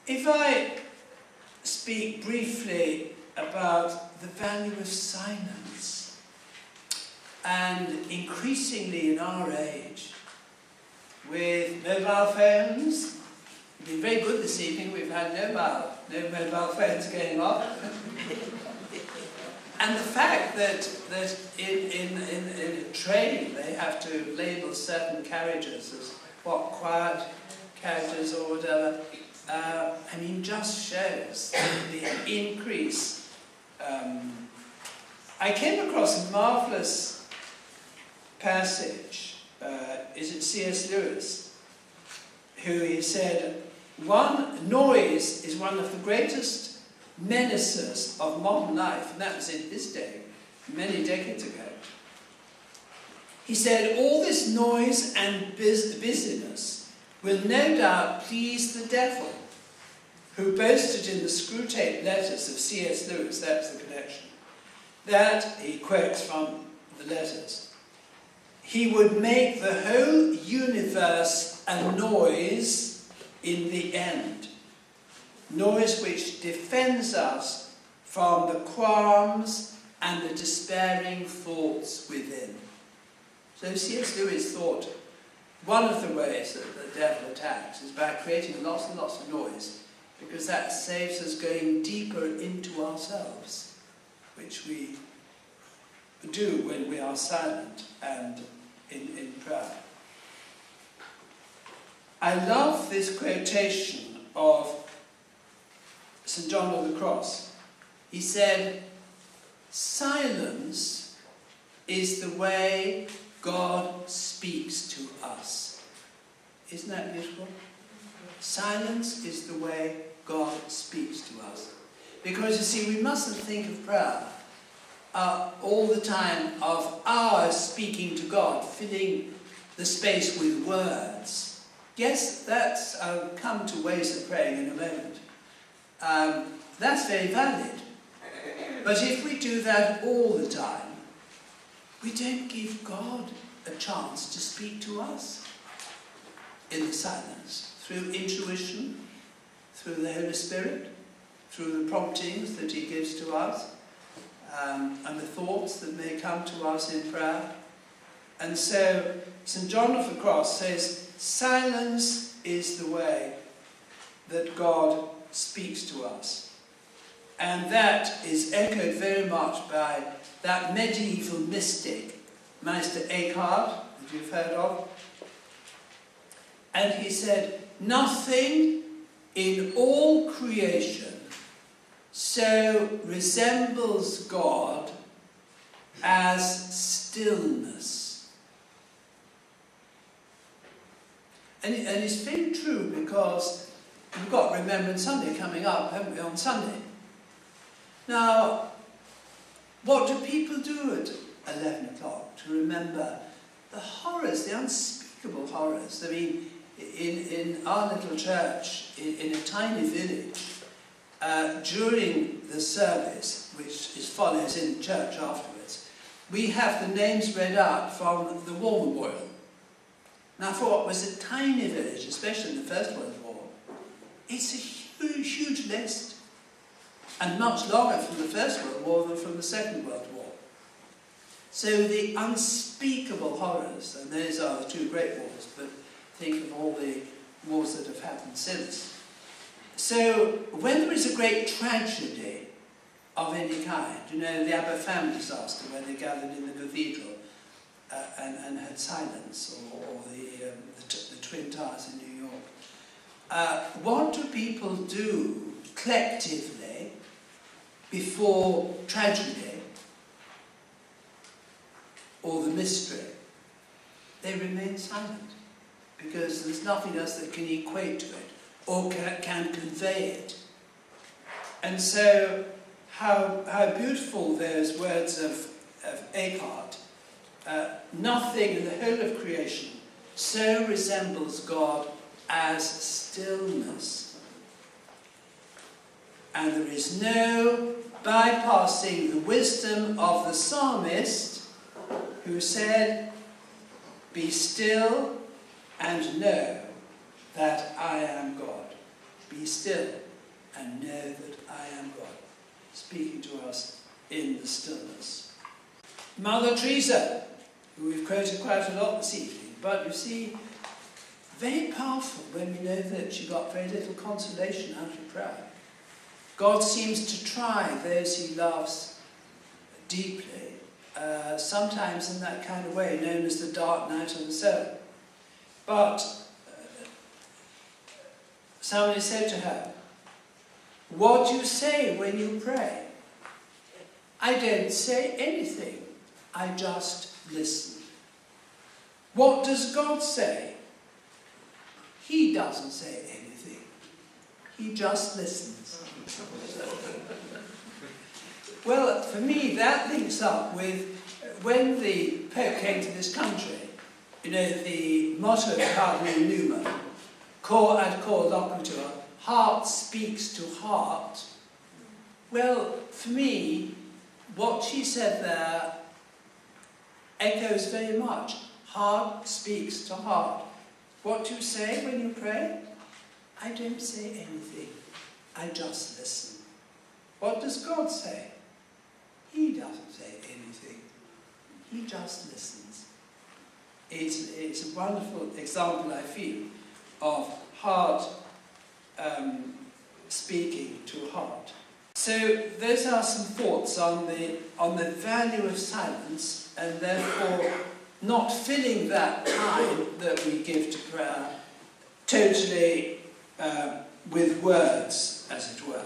If I speak briefly about the value of silence, and increasingly in our age, with mobile phones, we've been very good this evening, we've had no mobile phones going off. And the fact that in a train they have to label certain carriages as quiet carriages or whatever, just shows the increase. I came across a marvellous passage, is it C.S. Lewis, who he said, noise is one of the greatest menaces of modern life, and that was in his day, many decades ago. He said, all this noise and busyness will no doubt please the devil, who boasted in the Screwtape letters of C.S. Lewis, that's the connection, that, he quotes from the letters, he would make the whole universe a noise in the end. Noise which defends us from the qualms and the despairing thoughts within. So C.S. Lewis thought one of the ways that the devil attacks is by creating lots and lots of noise, because that saves us going deeper into ourselves, which we do when we are silent and in prayer. I love this quotation of St. John of the Cross. He said, silence is the way God speaks to us. Isn't that beautiful? Silence is the way God speaks to us. Because, you see, we mustn't think of prayer all the time of our speaking to God, filling the space with words. Yes, that's, I'll come to ways of praying in a moment. That's very valid. But if we do that all the time, we don't give God a chance to speak to us in the silence, through intuition, through the Holy Spirit, through the promptings that he gives to us, and the thoughts that may come to us in prayer. And so St. John of the Cross says, silence is the way that God speaks to us. And that is echoed very much by that medieval mystic, Meister Eckhart, that you've heard of. And he said, nothing in all creation so resembles God as stillness. And it's very true, because we've got Remembrance Sunday coming up, haven't we, on Sunday? Now, what do people do at 11 o'clock to remember the horrors, the unspeakable horrors? I mean, in our little church, in a tiny village, during the service, which follows in church afterwards, we have the names read out from the War Memorial. Now, for what was a tiny village, especially in the First World War, it's a huge, huge list, and much longer from the First World War than from the Second World War. So the unspeakable horrors, and those are the two great wars, but think of all the wars that have happened since. So when there is a great tragedy of any kind, you know, the Aberfan disaster, when they gathered in the cathedral and had silence, or the Twin Towers in New York, what do people do collectively before tragedy or the mystery? They remain silent, because there's nothing else that can equate to it or can convey it. And so how beautiful those words of Eckhart, nothing in the whole of creation so resembles God as stillness. And there is no bypassing the wisdom of the psalmist, who said, be still and know that I am God. Be still and know that I am God, speaking to us in the stillness. Mother Teresa, who we've quoted quite a lot this evening, but you see, very powerful when we know that she got very little consolation out of prayer. God seems to try those he loves deeply, sometimes in that kind of way, known as the dark night of the soul. But somebody said to her, "What do you say when you pray?" "I don't say anything, I just listen." "What does God say?" "He doesn't say anything, he just listens." Well, for me, that links up with when the Pope came to this country. You know, the motto of Cardinal Newham, cor ad cor loquitur, heart speaks to heart. Well, for me, what she said there echoes very much. Heart speaks to heart. What do you say when you pray? "I don't say anything, I just listen." What does God say? He doesn't say anything, he just listens. It's a wonderful example, I feel, of heart speaking to heart. So those are some thoughts on the value of silence, and therefore not filling that time that we give to prayer totally with words, as it were.